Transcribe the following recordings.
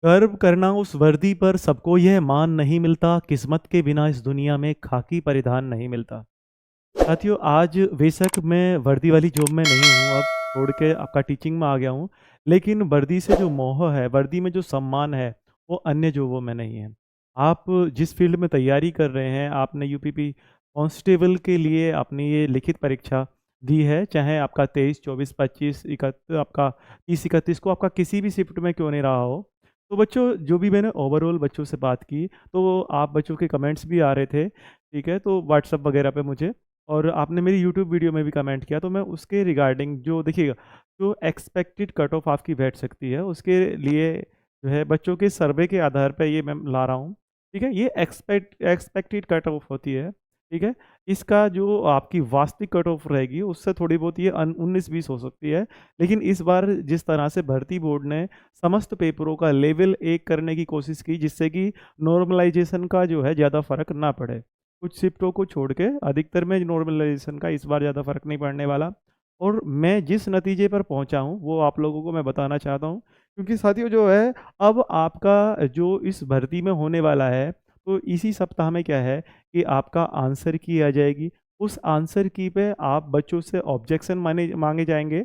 गर्व करना उस वर्दी पर सबको यह मान नहीं मिलता, किस्मत के बिना इस दुनिया में खाकी परिधान नहीं मिलता। साथियों, आज बेशक मैं वर्दी वाली जॉब में नहीं हूँ, अब छोड़ के आपका टीचिंग में आ गया हूँ। लेकिन वर्दी से जो मोह है, वर्दी में जो सम्मान है, वो अन्य जॉबों में नहीं है। आप जिस फ़ील्ड में तैयारी कर रहे हैं, आपने यूपीपी कांस्टेबल के लिए आपने ये लिखित परीक्षा दी है, चाहे आपका 23, 24, 25, आपका 30, 31 को आपका किसी भी शिफ्ट में क्यों नहीं रहा हो। तो बच्चों, जो भी मैंने ओवरऑल बच्चों से बात की, तो आप बच्चों के कमेंट्स भी आ रहे थे, ठीक है? तो व्हाट्सएप वगैरह पे मुझे, और आपने मेरी यूट्यूब वीडियो में भी कमेंट किया, तो मैं उसके रिगार्डिंग जो देखिएगा, जो एक्सपेक्टेड कट ऑफ आपकी बैठ सकती है, उसके लिए जो है बच्चों के सर्वे के आधार पे ये मैं ला रहा हूँ, ठीक है? ये एक्सपेक्टेड कट ऑफ होती है, ठीक है? इसका जो आपकी वास्तविक कट ऑफ रहेगी, उससे थोड़ी बहुत ये 19-20 हो सकती है। लेकिन इस बार जिस तरह से भर्ती बोर्ड ने समस्त पेपरों का लेवल 1 करने की कोशिश की, जिससे कि नॉर्मलाइज़ेशन का जो है ज़्यादा फ़र्क ना पड़े। कुछ शिफ्टों को छोड़ के अधिकतर में नॉर्मलाइज़ेशन का इस बार ज़्यादा फ़र्क नहीं पड़ने वाला, और मैं जिस नतीजे पर पहुँचा हूँ, वो आप लोगों को मैं बताना चाहता हूँ। क्योंकि साथियों जो है, अब आपका जो इस भर्ती में होने वाला है, तो इसी सप्ताह में क्या है कि आपका आंसर की आ जाएगी। उस आंसर की पे आप बच्चों से ऑब्जेक्शन माने माँगे जाएँगे।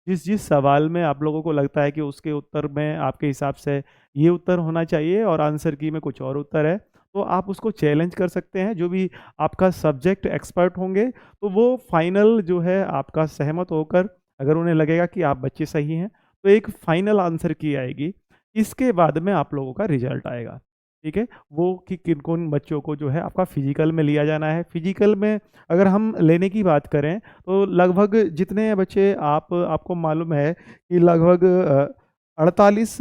जिस जिस सवाल में आप लोगों को लगता है कि उसके उत्तर में आपके हिसाब से ये उत्तर होना चाहिए और आंसर की में कुछ और उत्तर है, तो आप उसको चैलेंज कर सकते हैं। जो भी आपका सब्जेक्ट एक्सपर्ट होंगे, तो वो फाइनल जो है आपका सहमत होकर, अगर उन्हें लगेगा कि आप बच्चे सही हैं, तो एक फाइनल आंसर की आएगी। इसके बाद में आप लोगों का रिजल्ट आएगा, ठीक है? वो कि किन-कौन बच्चों को जो है आपका फिज़िकल में लिया जाना है। फिज़िकल में अगर हम लेने की बात करें, तो लगभग जितने बच्चे आपको मालूम है कि लगभग 48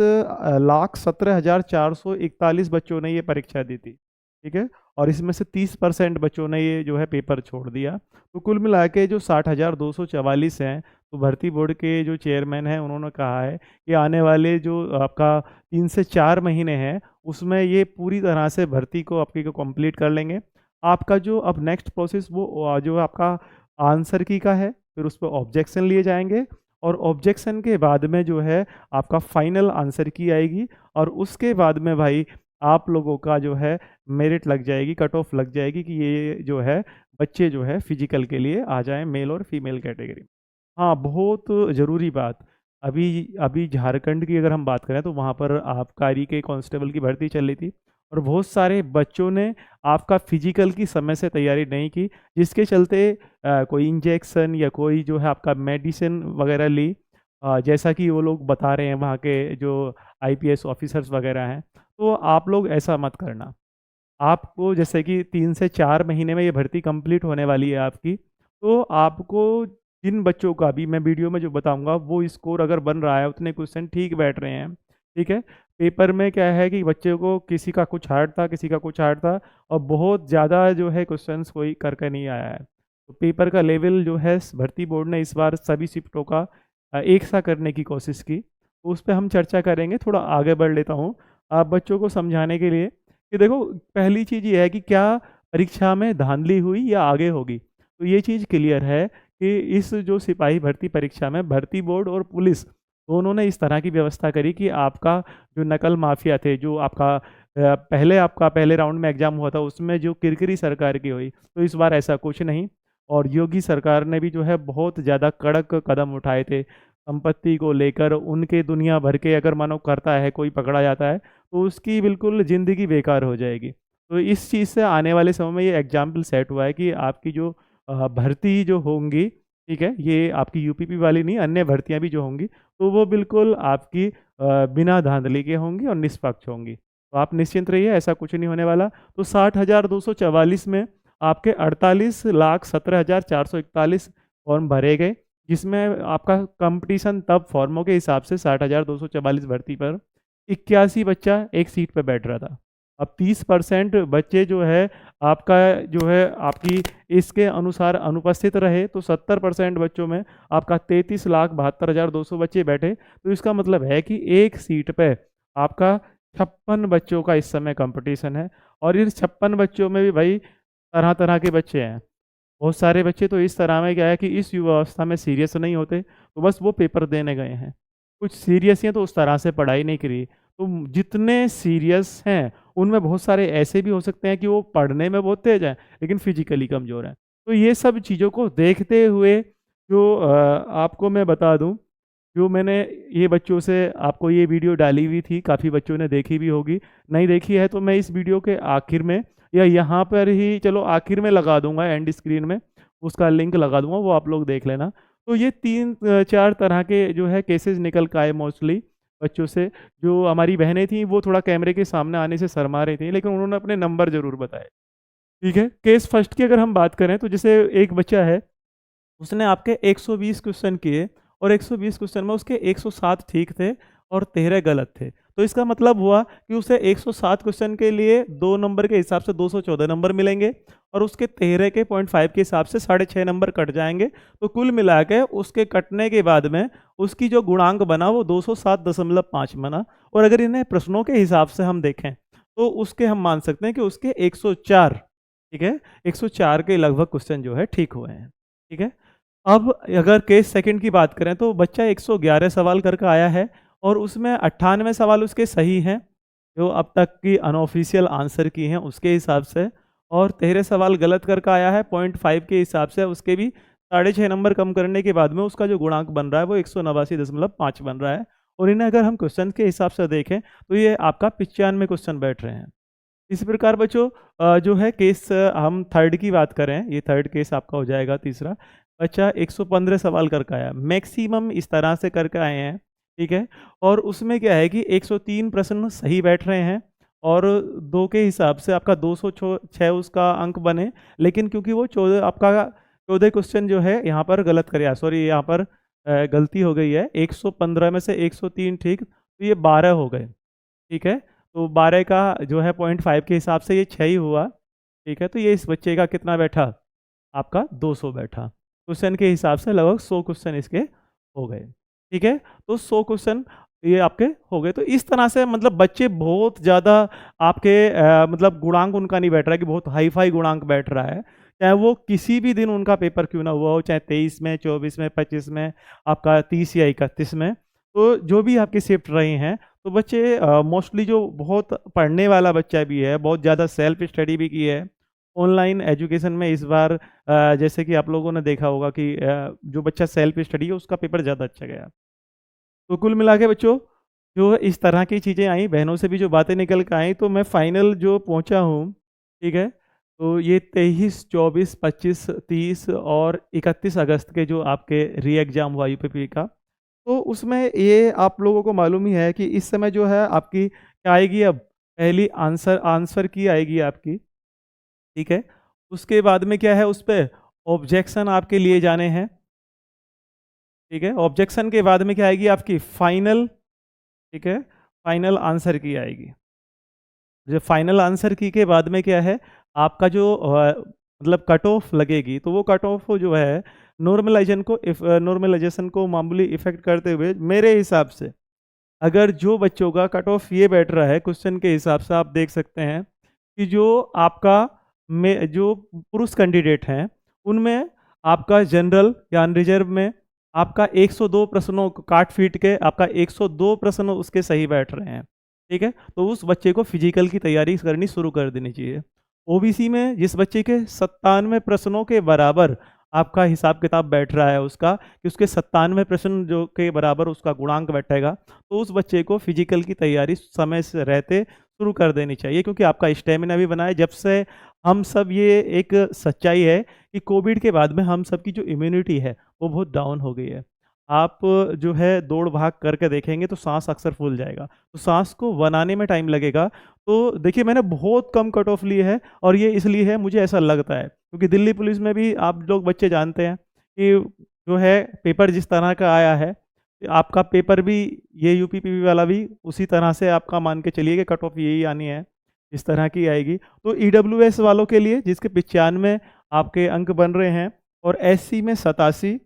लाख 17,441 बच्चों ने ये परीक्षा दी थी, ठीक है? और इसमें से 30% बच्चों ने ये जो है पेपर छोड़ दिया। तो कुल मिला के जो 60,244 हैं, तो भर्ती बोर्ड के जो चेयरमैन हैं, उन्होंने कहा है कि आने वाले जो आपका 3 से 4 महीने हैं, उसमें ये पूरी तरह से भर्ती को आपकी को कंप्लीट कर लेंगे। आपका जो अब नेक्स्ट प्रोसेस वो जो आपका आंसर की का है, फिर उस पे ऑब्जेक्शन लिए जाएँगे, और ऑब्जेक्शन के बाद में जो है आपका फाइनल आंसर की आएगी, और उसके बाद में भाई आप लोगों का जो है मेरिट लग जाएगी, कट ऑफ लग जाएगी कि ये जो है बच्चे जो है फिजिकल के लिए आ जाएँ, मेल और फीमेल कैटेगरी। हाँ, बहुत ज़रूरी बात। अभी अभी झारखंड की अगर हम बात करें, तो वहाँ पर आबकारी के कांस्टेबल की भर्ती चल रही थी, और बहुत सारे बच्चों ने आपका फिजिकल की समय से तैयारी नहीं की, जिसके चलते कोई इंजेक्शन या कोई जो है आपका मेडिसिन वगैरह ली, जैसा कि वो लोग बता रहे हैं वहाँ के जो आईपीएस ऑफिसर्स वगैरह हैं। तो आप लोग ऐसा मत करना। आपको जैसे कि 3 से 4 महीने में ये भर्ती कंप्लीट होने वाली है आपकी, तो आपको जिन बच्चों का भी मैं वीडियो में जो बताऊँगा, वो स्कोर अगर बन रहा है, उतने क्वेश्चन ठीक बैठ रहे हैं, ठीक है? पेपर में क्या है कि बच्चे को किसी का कुछ हार्ड था, किसी का कुछ हार्ड था, और बहुत ज़्यादा जो है क्वेश्चंस कोई कर के नहीं आया है। तो पेपर का लेवल जो है भर्ती बोर्ड ने इस बार सभी शिफ्टों का एक सा करने की कोशिश की। तो उस पे हम चर्चा करेंगे, थोड़ा आगे बढ़ लेता हूँ, आप बच्चों को समझाने के लिए कि देखो, पहली चीज़ ये है कि क्या परीक्षा में धांधली हुई या आगे होगी? तो ये चीज़ क्लियर है कि इस जो सिपाही भर्ती परीक्षा में भर्ती बोर्ड और पुलिस दोनों ने इस तरह की व्यवस्था करी कि आपका जो नकल माफिया थे, जो आपका पहले आपका पहले राउंड में एग्ज़ाम हुआ था, उसमें जो किरकिरी सरकार की हुई, तो इस बार ऐसा कुछ नहीं। और योगी सरकार ने भी जो है बहुत ज़्यादा कड़क कदम उठाए थे। संपत्ति को लेकर उनके दुनिया भर के अगर मानो करता है, कोई पकड़ा जाता है, तो उसकी बिल्कुल ज़िंदगी बेकार हो जाएगी। तो इस चीज़ से आने वाले समय में ये एग्ज़ाम्पल सेट हुआ है कि आपकी जो भर्ती जो होंगी, ठीक है? ये आपकी यूपीपी वाली नहीं, अन्य भर्तियाँ भी जो होंगी, तो वो बिल्कुल आपकी बिना धाँधली के होंगी और निष्पक्ष होंगी। तो आप निश्चिंत रहिए, ऐसा कुछ नहीं होने वाला। तो 60,244 में आपके 48,17,441 फॉर्म भरे गए, जिसमें आपका कॉम्पिटिशन तब फॉर्मों के हिसाब से 60,244 भर्ती पर 81 बच्चा एक सीट पे बैठ रहा था। अब 30% बच्चे जो है आपका जो है आपकी इसके अनुसार अनुपस्थित रहे, तो 70% बच्चों में आपका 33,72,200 बच्चे बैठे। तो इसका मतलब है कि एक सीट पे आपका 56 बच्चों का इस समय कॉम्पिटिशन है, और इन 56 बच्चों में भी भाई तरह-तरह के बच्चे हैं। बहुत सारे बच्चे तो इस तरह में क्या है कि इस युवा अवस्था में सीरियस नहीं होते, तो बस वो पेपर देने गए हैं। कुछ सीरियस हैं तो उस तरह से पढ़ाई नहीं करी। तो जितने सीरियस हैं, उनमें बहुत सारे ऐसे भी हो सकते हैं कि वो पढ़ने में बहुत तेज़ हैं, लेकिन फिज़िकली कमज़ोर हैं। तो ये सब चीज़ों को देखते हुए जो आपको मैं बता दूँ, जो मैंने ये बच्चों से आपको ये वीडियो डाली हुई थी, काफ़ी बच्चों ने देखी भी होगी। नहीं देखी है तो मैं इस वीडियो के आखिर में या यहाँ पर ही चलो आखिर में लगा दूँगा एंड स्क्रीन में, उसका लिंक लगा दूँगा, वो आप लोग देख लेना। तो ये 3-4 तरह के जो है केसेज़ निकल के आए मोस्टली बच्चों से। जो हमारी बहनें थीं वो थोड़ा कैमरे के सामने आने से शर्मा रही थीं, लेकिन उन्होंने अपने नंबर ज़रूर बताए। ठीक है? केस फर्स्ट की अगर हम बात करें तो जैसे एक बच्चा है, उसने आपके 120 क्वेश्चन किए और 120 क्वेश्चन में उसके 107 ठीक थे और 13 गलत थे। तो इसका मतलब हुआ कि उसे 107 क्वेश्चन के लिए 2 नंबर के हिसाब से 214 नंबर मिलेंगे और उसके 13 के 0.5 के हिसाब से 6.5 नंबर कट जाएँगे। तो कुल मिला के उसके कटने के बाद में उसकी जो गुणांक बना वो 207.5 बना। और अगर इन्हें प्रश्नों के हिसाब से हम देखें, तो उसके हम मान सकते हैं कि उसके 104, ठीक है? 104 के लगभग क्वेश्चन जो है ठीक हुए हैं। ठीक है? अब अगर केस सेकंड की बात करें तो बच्चा 111 सवाल करके आया है और उसमें 98 सवाल उसके सही हैं, जो अब तक की अनऑफिशियल आंसर की हैं उसके हिसाब से, और 13 सवाल गलत करके आया है 0.5 के हिसाब से, उसके भी 6.5 नंबर कम करने के बाद में उसका जो गुणांक बन रहा है वो 189.5 बन रहा है। और इन्हें अगर हम क्वेश्चन के हिसाब से देखें तो ये आपका 95 क्वेश्चन बैठ रहे हैं। इसी प्रकार बच्चों जो है केस हम थर्ड की बात करें, ये थर्ड केस आपका हो जाएगा तीसरा। बच्चा 115 सवाल करके आया, मैक्सिमम इस तरह से करके आए हैं, ठीक है? और उसमें क्या है कि 103 प्रश्न सही बैठ रहे हैं और 2 के हिसाब से आपका 206 उसका अंक बने, लेकिन क्योंकि वो 14 आपका 14 क्वेश्चन जो है यहाँ पर गलत कर सॉरी यहाँ पर गलती हो गई है, 115 में से 103 ठीक, तो ये 12 हो गए, ठीक है? तो 12 का जो है 0.5 के हिसाब से ये 6 ही हुआ, ठीक है? तो ये इस बच्चे का कितना बैठा? आपका 200 बैठा। क्वेश्चन के हिसाब से लगभग 100 क्वेश्चन इसके हो गए, ठीक है? तो 100 क्वेश्चन ये आपके हो गए। तो इस तरह से मतलब बच्चे बहुत ज़्यादा आपके मतलब गुणांक उनका नहीं बैठ रहा है कि बहुत हाई-फाई गुणांक बैठ रहा है। चाहे वो किसी भी दिन उनका पेपर क्यों ना हुआ हो, चाहे 23 में, 24 में, 25 में, आपका 30 या 31 में। तो जो भी आपकी शिफ्ट रही हैं, तो बच्चे मोस्टली जो बहुत पढ़ने वाला बच्चा भी है, बहुत ज़्यादा सेल्फ स्टडी भी की है, ऑनलाइन एजुकेशन में इस बार जैसे कि आप लोगों ने देखा होगा कि जो बच्चा सेल्फ स्टडी है उसका पेपर ज़्यादा अच्छा गया। तो कुल मिला के बच्चों जो इस तरह की चीज़ें आई, बहनों से भी जो बातें निकल के आई, तो मैं फाइनल जो पहुँचा हूँ, ठीक है? तो ये 23, 24, 25, 30 और 31 अगस्त के जो आपके री एग्ज़ाम हुआ यूपीपी का, तो उसमें ये आप लोगों को मालूम ही है कि इस समय जो है आपकी क्या आएगी अब, पहली आंसर आंसर की आएगी आपकी, ठीक है? उसके बाद में क्या है उस पे ऑब्जेक्शन आपके लिए जाने हैं, ठीक है? ऑब्जेक्शन के बाद में क्या आएगी आपकी फाइनल, ठीक है? फाइनल आंसर की आएगी। जो फाइनल आंसर की के बाद में क्या है आपका जो मतलब कट ऑफ लगेगी, तो वो कट ऑफ जो है नॉर्मलाइजेशन को मामूली इफ़ेक्ट करते हुए मेरे हिसाब से अगर जो बच्चों का कट ऑफ ये बैठ रहा है क्वेश्चन के हिसाब से, आप देख सकते हैं कि जो आपका में जो पुरुष कैंडिडेट हैं, उनमें आपका जनरल या अनरिजर्व में आपका 102 प्रश्नों को काट पीट के आपका 102 प्रश्न उसके सही बैठ रहे हैं, ठीक है? तो उस बच्चे को फिजिकल की तैयारी करनी शुरू कर देनी चाहिए। ओबीसी में जिस बच्चे के 97 प्रश्नों के बराबर आपका हिसाब किताब बैठ रहा है उसका, कि उसके 97 प्रश्न जो के बराबर उसका गुणांक बैठेगा, तो उस बच्चे को फिजिकल की तैयारी समय से रहते शुरू कर देनी चाहिए, क्योंकि आपका स्टेमिना भी बना है। जब से हम सब ये एक सच्चाई है कि कोविड के बाद में हम सब की जो इम्यूनिटी है वो बहुत डाउन हो गई है। आप जो है दौड़ भाग करके देखेंगे तो सांस अक्सर फूल जाएगा, तो सांस को बनाने में टाइम लगेगा। तो देखिए मैंने बहुत कम कट ऑफ ली है और ये इसलिए है, मुझे ऐसा लगता है क्योंकि दिल्ली पुलिस में भी आप लोग बच्चे जानते हैं कि जो है पेपर जिस तरह का आया है, आपका पेपर भी ये यूपीपीबी वाला भी उसी तरह से आपका मान के चलिए कि कट ऑफ यही आनी है, इस तरह की आएगी। तो ईडब्ल्यूएस वालों के लिए जिसके 95 आपके अंक बन रहे हैं और एससी में 87,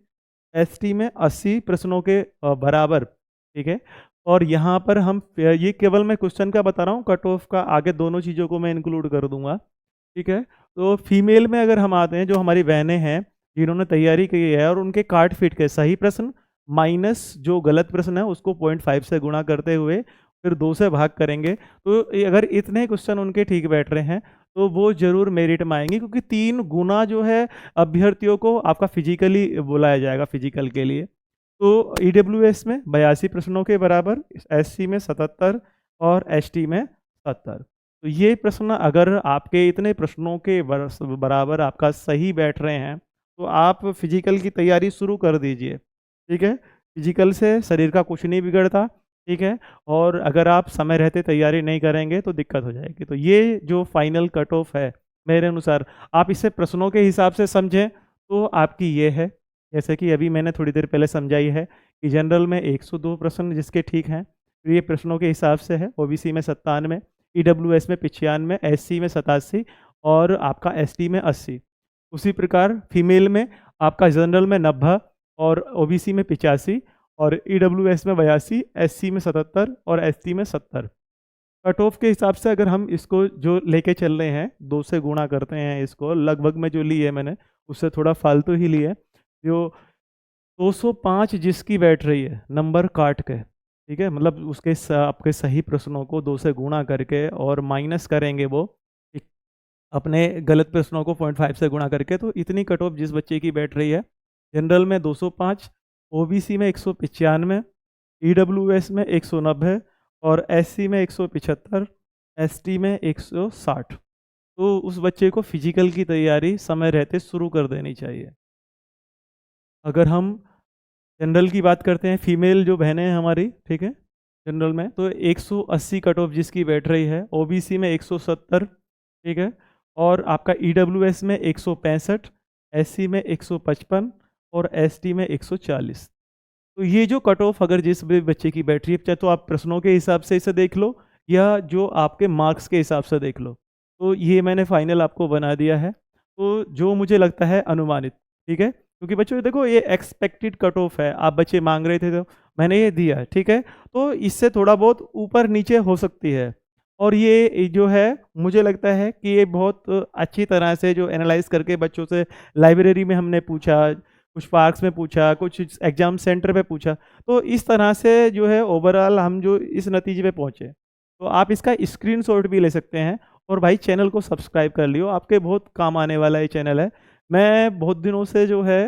एसटी में 80 प्रश्नों के बराबर, ठीक है? और यहाँ पर हम ये केवल मैं क्वेश्चन का बता रहा हूँ, कट ऑफ का आगे दोनों चीज़ों को मैं इंक्लूड कर दूँगा, ठीक है? तो फीमेल में अगर हम आते हैं, जो हमारी बहनें हैं जिन्होंने तैयारी की है और उनके काट फिट के सही प्रश्न माइनस जो गलत प्रश्न है उसको 0.5 से गुणा करते हुए फिर 2 से भाग करेंगे, तो अगर इतने क्वेश्चन उनके ठीक बैठ रहे हैं, तो वो ज़रूर मेरिट में आएँगे, क्योंकि 3 गुना जो है अभ्यर्थियों को आपका फिज़िकली बुलाया जाएगा फिज़िकल के लिए। तो ईडब्ल्यूएस में 82 प्रश्नों के बराबर, एससी में 77 और एसटी में 70। तो ये प्रश्न अगर आपके इतने प्रश्नों के बराबर आपका सही बैठ रहे हैं, तो आप फिजिकल की तैयारी शुरू कर दीजिए, ठीक है? फिजिकल से शरीर का कुछ नहीं बिगड़ता, ठीक है? और अगर आप समय रहते तैयारी नहीं करेंगे तो दिक्कत हो जाएगी। तो ये जो फाइनल कट ऑफ है, मेरे अनुसार आप इसे प्रश्नों के हिसाब से समझें, तो आपकी ये है, जैसे कि अभी मैंने थोड़ी देर पहले समझाई है कि जनरल में 102 प्रश्न जिसके ठीक हैं, तो ये प्रश्नों के हिसाब से है। ओबीसी में 97, ईडब्ल्यूएस में 95, एससी में 87 और आपका एसटी में 80। उसी प्रकार फीमेल में आपका जनरल में 90 और ओबीसी में 85 और ईडब्ल्यूएस में 82, एससी में 77 और एसटी में 70। कट ऑफ के हिसाब से अगर हम इसको जो लेके चल रहे हैं, 2 से गुणा करते हैं इसको, लगभग में जो ली है मैंने, उससे थोड़ा फालतू ही ली है। जो 205 जिसकी बैठ रही है नंबर काट के, ठीक है? मतलब उसके आपके सही प्रश्नों को 2 से गुणा करके और माइनस करेंगे वो, ठीक, अपने गलत प्रश्नों को 0.5 से गुणा करके, तो इतनी कट ऑफ जिस बच्चे की बैठ रही है, जनरल में 205, ओबीसी में 195, ईडब्ल्यूएस में 190 और एससी में 175, एसटी में 160। तो उस बच्चे को फिजिकल की तैयारी समय रहते शुरू कर देनी चाहिए। अगर हम जनरल की बात करते हैं, फीमेल जो बहनें हैं हमारी, ठीक है? जनरल में तो 180 कट ऑफ जिसकी बैठ रही है, ओबीसी में 170, ठीक है? और आपका ईडब्ल्यूएस में 165, एससी में 155 और एसटी में 140। तो ये जो कट ऑफ अगर जिस भी बच्चे की बैठ रही है, चाहे तो आप प्रश्नों के हिसाब से इसे देख लो या जो आपके मार्क्स के हिसाब से देख लो। तो ये मैंने फाइनल आपको बना दिया है। तो जो मुझे लगता है अनुमानित, ठीक है? क्योंकि बच्चों देखो ये एक्सपेक्टेड कट ऑफ है, आप बच्चे माँग रहे थे तो मैंने ये दिया, ठीक है? तो इससे थोड़ा बहुत ऊपर-नीचे हो सकती है। और ये जो है मुझे लगता है कि ये बहुत अच्छी तरह से जो एनालाइज़ करके बच्चों से लाइब्रेरी में हमने पूछा, कुछ पार्क्स में पूछा, कुछ एग्ज़ाम सेंटर पे पूछा, तो इस तरह से जो है ओवरऑल हम जो इस नतीजे पे पहुँचे। तो आप इसका स्क्रीनशॉट भी ले सकते हैं और भाई चैनल को सब्सक्राइब कर लियो, आपके बहुत काम आने वाला ये चैनल है। मैं बहुत दिनों से जो है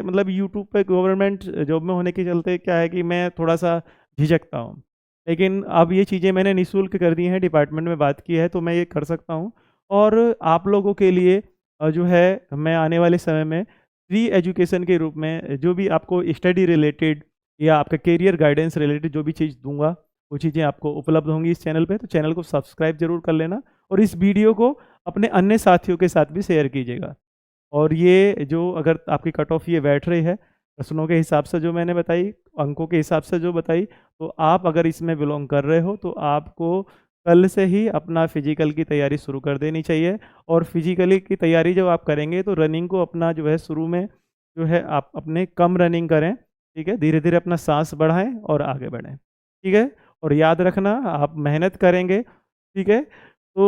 मतलब यूट्यूब पे गवर्नमेंट जॉब में होने के चलते क्या है कि मैं थोड़ा-सा झिझकता हूँ। लेकिन अब ये चीज़ें मैंने निःशुल्क कर दी हैं, डिपार्टमेंट में बात की है, तो मैं ये कर सकता हूँ। और आप लोगों के लिए जो है मैं आने वाले समय में फ्री एजुकेशन के रूप में जो भी आपको स्टडी रिलेटेड या आपका करियर गाइडेंस रिलेटेड जो भी चीज़ दूँगा, वो चीज़ें आपको उपलब्ध होंगी इस चैनल पे। तो चैनल को सब्सक्राइब ज़रूर कर लेना और इस वीडियो को अपने अन्य साथियों के साथ भी शेयर कीजिएगा। और ये जो अगर आपकी कट ऑफ ये बैठ रही है, प्रश्नों के हिसाब से जो मैंने बताई, अंकों के हिसाब से जो बताई, तो आप अगर इसमें बिलॉन्ग कर रहे हो, तो आपको कल से ही अपना फिज़िकल की तैयारी शुरू कर देनी चाहिए। और फिज़िकली की तैयारी जब आप करेंगे, तो रनिंग को अपना जो है शुरू में जो है आप अपने कम रनिंग करें, ठीक है? धीरे-धीरे अपना साँस बढ़ाएँ और आगे बढ़ें, ठीक है? और याद रखना आप मेहनत करेंगे, ठीक है? तो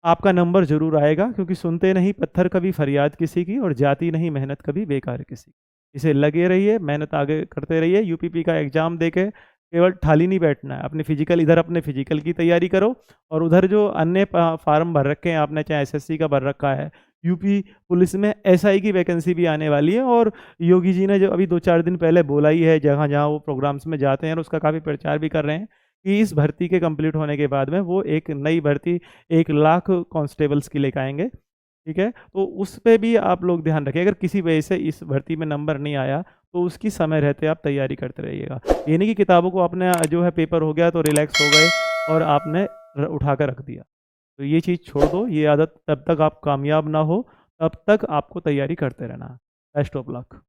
आपका नंबर ज़रूर आएगा, क्योंकि सुनते नहीं पत्थर कभी फरियाद किसी की और जाती नहीं मेहनत कभी बेकार किसी की। इसे लगे रहिए, मेहनत आगे करते रहिए, यूपीपी का एग्ज़ाम देके केवल खाली नहीं बैठना है, अपने फिजिकल इधर अपने फिजिकल की तैयारी करो और उधर जो अन्य फार्म भर रखे हैं आपने, चाहे एसएससी का भर रखा है, यूपी पुलिस में एसआई की वैकेंसी भी आने वाली है। और योगी जी ने जो अभी 2-4 दिन पहले बोला ही है, जहाँ-जहाँ वो प्रोग्राम्स में जाते हैं और उसका काफ़ी प्रचार भी कर रहे हैं कि इस भर्ती के कंप्लीट होने के बाद में वो एक नई भर्ती 1 लाख कांस्टेबल्स की लेके आएँगे, ठीक है? तो उस पे भी आप लोग ध्यान रखें, अगर किसी वजह से इस भर्ती में नंबर नहीं आया, तो उसकी समय रहते आप तैयारी करते रहिएगा। ये नहीं कि किताबों को आपने जो है पेपर हो गया तो रिलैक्स हो गए और आपने उठा कर रख दिया। तो ये चीज़ छोड़ दो, ये आदत तब तक आप कामयाब ना हो, तब तक आपको तैयारी करते रहना है। Best of luck.